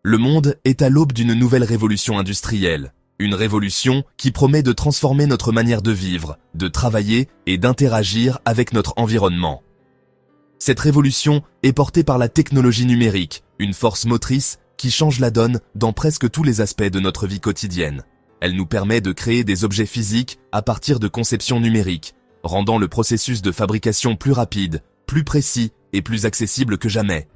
Le monde est à l'aube d'une nouvelle révolution industrielle. Une révolution qui promet de transformer notre manière de vivre, de travailler et d'interagir avec notre environnement. Cette révolution est portée par la technologie numérique, une force motrice qui change la donne dans presque tous les aspects de notre vie quotidienne. Elle nous permet de créer des objets physiques à partir de conceptions numériques, rendant le processus de fabrication plus rapide, plus précis et plus accessible que jamais.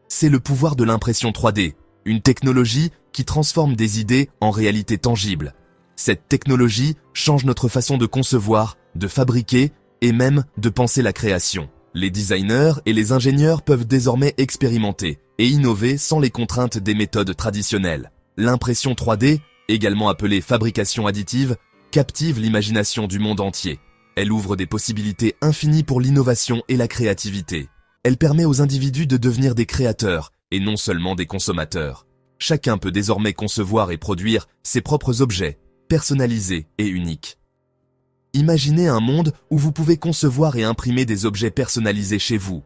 C'est le pouvoir de l'impression 3D, une technologie qui transforme des idées en réalité tangible. Cette technologie change notre façon de concevoir, de fabriquer et même de penser la création. Les designers et les ingénieurs peuvent désormais expérimenter et innover sans les contraintes des méthodes traditionnelles. L'impression 3D, également appelée fabrication additive, captive l'imagination du monde entier. Elle ouvre des possibilités infinies pour l'innovation et la créativité. Elle permet aux individus de devenir des créateurs et non seulement des consommateurs. Chacun peut désormais concevoir et produire ses propres objets, personnalisés et uniques. Imaginez un monde où vous pouvez concevoir et imprimer des objets personnalisés chez vous.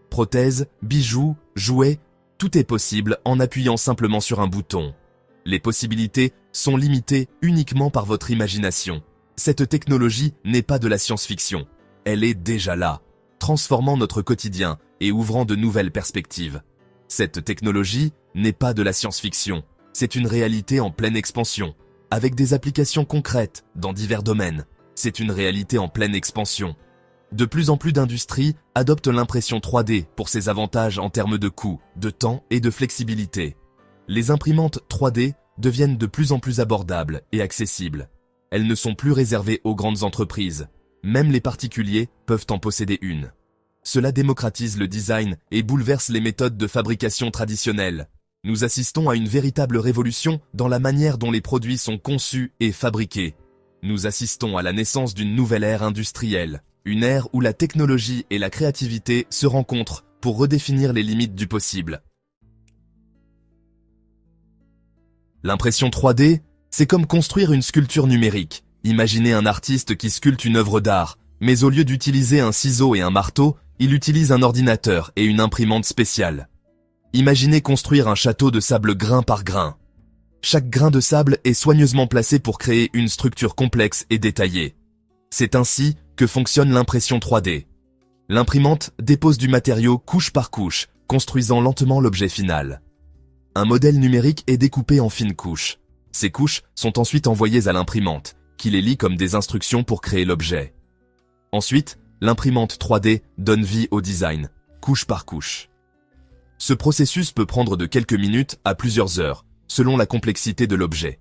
Prothèses, bijoux, jouets, tout est possible en appuyant simplement sur un bouton. Les possibilités sont limitées uniquement par votre imagination. Cette technologie n'est pas de la science-fiction. Elle est déjà là, transformant notre quotidien et ouvrant de nouvelles perspectives. Cette technologie n'est pas de la science-fiction. C'est une réalité en pleine expansion, avec des applications concrètes dans divers domaines. C'est une réalité en pleine expansion. De plus en plus d'industries adoptent l'impression 3D pour ses avantages en termes de coût, de temps et de flexibilité. Les imprimantes 3D deviennent de plus en plus abordables et accessibles. Elles ne sont plus réservées aux grandes entreprises. Même les particuliers peuvent en posséder une. Cela démocratise le design et bouleverse les méthodes de fabrication traditionnelles. Nous assistons à une véritable révolution dans la manière dont les produits sont conçus et fabriqués. Nous assistons à la naissance d'une nouvelle ère industrielle, une ère où la technologie et la créativité se rencontrent pour redéfinir les limites du possible. L'impression 3D, c'est comme construire une sculpture numérique. Imaginez un artiste qui sculpte une œuvre d'art, mais au lieu d'utiliser un ciseau et un marteau, il utilise un ordinateur et une imprimante spéciale. Imaginez construire un château de sable grain par grain. Chaque grain de sable est soigneusement placé pour créer une structure complexe et détaillée. C'est ainsi que fonctionne l'impression 3D. L'imprimante dépose du matériau couche par couche, construisant lentement l'objet final. Un modèle numérique est découpé en fines couches. Ces couches sont ensuite envoyées à l'imprimante, qui les lit comme des instructions pour créer l'objet. Ensuite, l'imprimante 3D donne vie au design, couche par couche. Ce processus peut prendre de quelques minutes à plusieurs heures, selon la complexité de l'objet.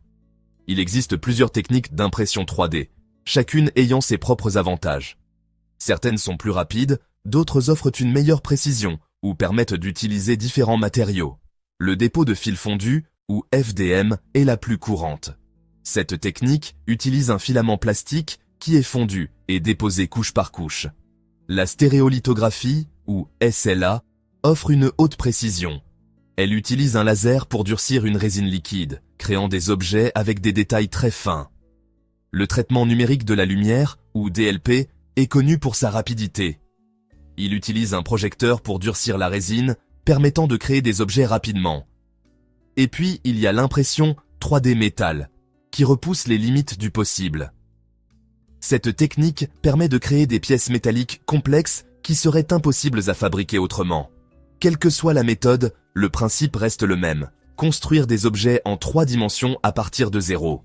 Il existe plusieurs techniques d'impression 3D, chacune ayant ses propres avantages. Certaines sont plus rapides, d'autres offrent une meilleure précision ou permettent d'utiliser différents matériaux. Le dépôt de fil fondu, ou FDM, est la plus courante. Cette technique utilise un filament plastique qui est fondu et déposé couche par couche. La stéréolithographie, ou SLA, offre une haute précision. Elle utilise un laser pour durcir une résine liquide, créant des objets avec des détails très fins. Le traitement numérique de la lumière, ou DLP, est connu pour sa rapidité. Il utilise un projecteur pour durcir la résine, permettant de créer des objets rapidement. Et puis, il y a l'impression 3D métal, qui repousse les limites du possible. Cette technique permet de créer des pièces métalliques complexes qui seraient impossibles à fabriquer autrement. Quelle que soit la méthode, le principe reste le même, construire des objets en 3 dimensions à partir de zéro.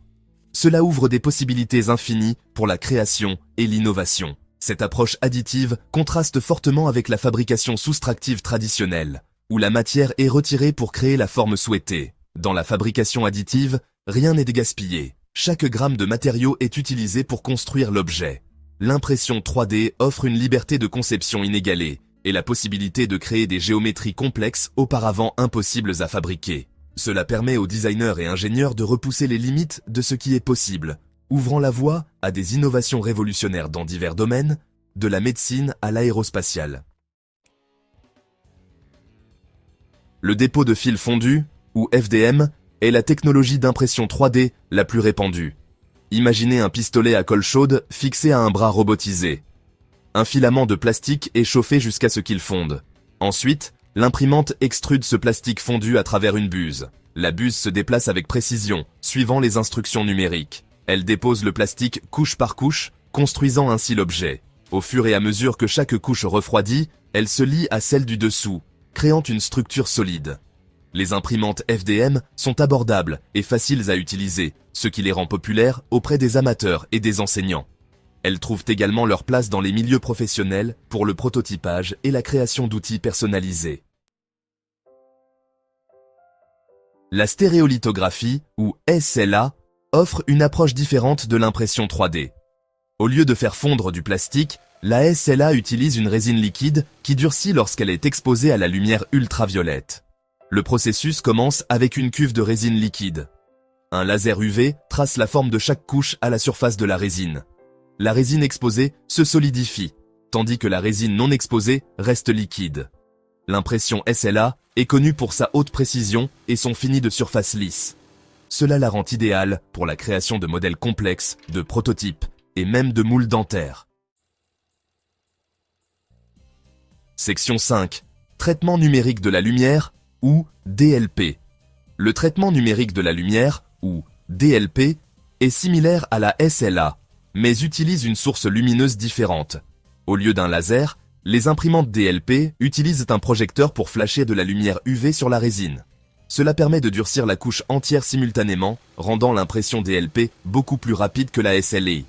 Cela ouvre des possibilités infinies pour la création et l'innovation. Cette approche additive contraste fortement avec la fabrication soustractive traditionnelle, où la matière est retirée pour créer la forme souhaitée. Dans la fabrication additive, rien n'est gaspillé. Chaque gramme de matériau est utilisé pour construire l'objet. L'impression 3D offre une liberté de conception inégalée et la possibilité de créer des géométries complexes auparavant impossibles à fabriquer. Cela permet aux designers et ingénieurs de repousser les limites de ce qui est possible, ouvrant la voie à des innovations révolutionnaires dans divers domaines, de la médecine à l'aérospatiale. Le dépôt de fil fondu, ou FDM, est la technologie d'impression 3D la plus répandue. Imaginez un pistolet à colle chaude fixé à un bras robotisé. Un filament de plastique est chauffé jusqu'à ce qu'il fonde. Ensuite, l'imprimante extrude ce plastique fondu à travers une buse. La buse se déplace avec précision, suivant les instructions numériques. Elle dépose le plastique couche par couche, construisant ainsi l'objet. Au fur et à mesure que chaque couche refroidit, elle se lie à celle du dessous, créant une structure solide. Les imprimantes FDM sont abordables et faciles à utiliser, ce qui les rend populaires auprès des amateurs et des enseignants. Elles trouvent également leur place dans les milieux professionnels pour le prototypage et la création d'outils personnalisés. La stéréolithographie, ou SLA, offre une approche différente de l'impression 3D. Au lieu de faire fondre du plastique, la SLA utilise une résine liquide qui durcit lorsqu'elle est exposée à la lumière ultraviolette. Le processus commence avec une cuve de résine liquide. Un laser UV trace la forme de chaque couche à la surface de la résine. La résine exposée se solidifie, tandis que la résine non exposée reste liquide. L'impression SLA est connue pour sa haute précision et son fini de surface lisse. Cela la rend idéale pour la création de modèles complexes, de prototypes et même de moules dentaires. Section 5. Traitement numérique de la lumière, ou DLP. Le traitement numérique de la lumière, ou DLP, est similaire à la SLA, mais utilise une source lumineuse différente. Au lieu d'un laser, les imprimantes DLP utilisent un projecteur pour flasher de la lumière UV sur la résine. Cela permet de durcir la couche entière simultanément, rendant l'impression DLP beaucoup plus rapide que la SLA.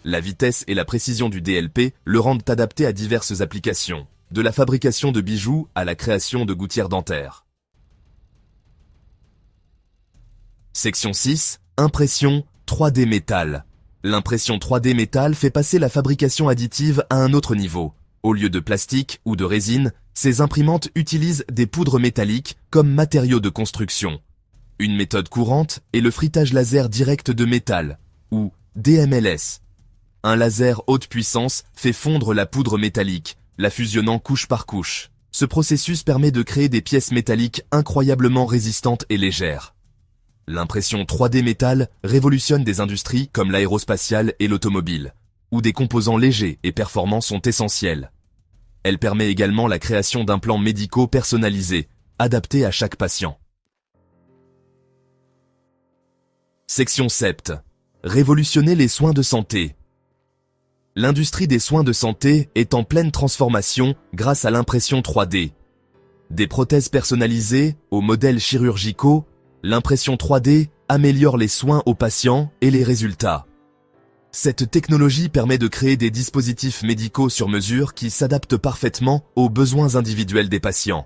La vitesse et la précision du DLP le rendent adapté à diverses applications, de la fabrication de bijoux à la création de gouttières dentaires. Section 6. Impression 3D métal. L'impression 3D métal fait passer la fabrication additive à un autre niveau. Au lieu de plastique ou de résine, ces imprimantes utilisent des poudres métalliques comme matériaux de construction. Une méthode courante est le frittage laser direct de métal, ou DMLS. Un laser haute puissance fait fondre la poudre métallique, la fusionnant couche par couche. Ce processus permet de créer des pièces métalliques incroyablement résistantes et légères. L'impression 3D métal révolutionne des industries comme l'aérospatiale et l'automobile, où des composants légers et performants sont essentiels. Elle permet également la création d'implants médicaux personnalisés, adaptés à chaque patient. Section 7. Révolutionner les soins de santé. L'industrie des soins de santé est en pleine transformation grâce à l'impression 3D. Des prothèses personnalisées aux modèles chirurgicaux, l'impression 3D améliore les soins aux patients et les résultats. Cette technologie permet de créer des dispositifs médicaux sur mesure qui s'adaptent parfaitement aux besoins individuels des patients.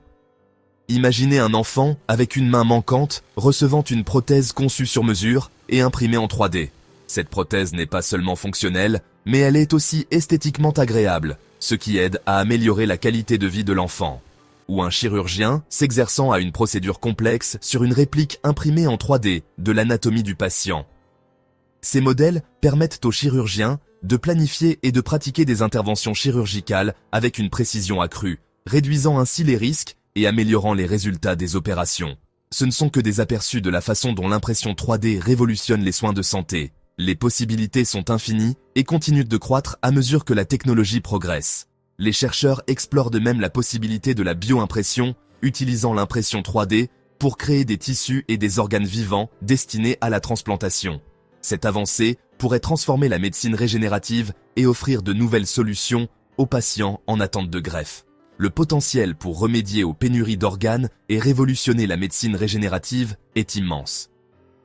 Imaginez un enfant avec une main manquante recevant une prothèse conçue sur mesure et imprimée en 3D. Cette prothèse n'est pas seulement fonctionnelle, mais elle est aussi esthétiquement agréable, ce qui aide à améliorer la qualité de vie de l'enfant. Ou un chirurgien s'exerçant à une procédure complexe sur une réplique imprimée en 3D de l'anatomie du patient. Ces modèles permettent aux chirurgiens de planifier et de pratiquer des interventions chirurgicales avec une précision accrue, réduisant ainsi les risques et améliorant les résultats des opérations. Ce ne sont que des aperçus de la façon dont l'impression 3D révolutionne les soins de santé. Les possibilités sont infinies et continuent de croître à mesure que la technologie progresse. Les chercheurs explorent de même la possibilité de la bioimpression, utilisant l'impression 3D pour créer des tissus et des organes vivants destinés à la transplantation. Cette avancée pourrait transformer la médecine régénérative et offrir de nouvelles solutions aux patients en attente de greffe. Le potentiel pour remédier aux pénuries d'organes et révolutionner la médecine régénérative est immense.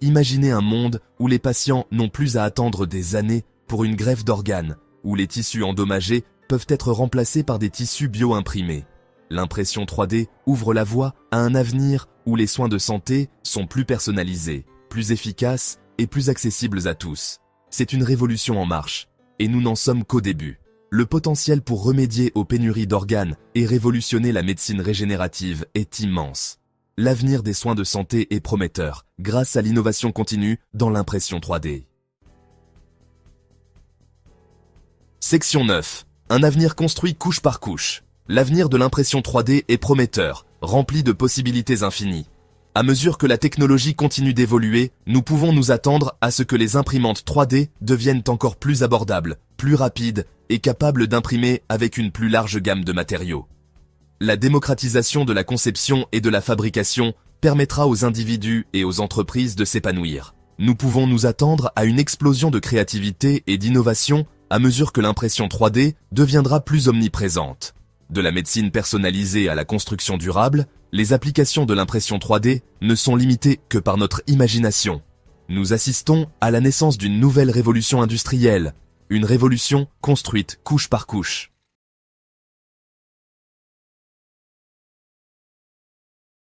Imaginez un monde où les patients n'ont plus à attendre des années pour une greffe d'organes, où les tissus endommagés peuvent être remplacés par des tissus bio-imprimés. L'impression 3D ouvre la voie à un avenir où les soins de santé sont plus personnalisés, plus efficaces et plus accessibles à tous. C'est une révolution en marche, et nous n'en sommes qu'au début. Le potentiel pour remédier aux pénuries d'organes et révolutionner la médecine régénérative est immense. L'avenir des soins de santé est prometteur, grâce à l'innovation continue dans l'impression 3D. Section 9. Un avenir construit couche par couche. L'avenir de l'impression 3D est prometteur, rempli de possibilités infinies. À mesure que la technologie continue d'évoluer, nous pouvons nous attendre à ce que les imprimantes 3D deviennent encore plus abordables, plus rapides et capables d'imprimer avec une plus large gamme de matériaux. La démocratisation de la conception et de la fabrication permettra aux individus et aux entreprises de s'épanouir. Nous pouvons nous attendre à une explosion de créativité et d'innovation à mesure que l'impression 3D deviendra plus omniprésente. De la médecine personnalisée à la construction durable, les applications de l'impression 3D ne sont limitées que par notre imagination. Nous assistons à la naissance d'une nouvelle révolution industrielle, une révolution construite couche par couche.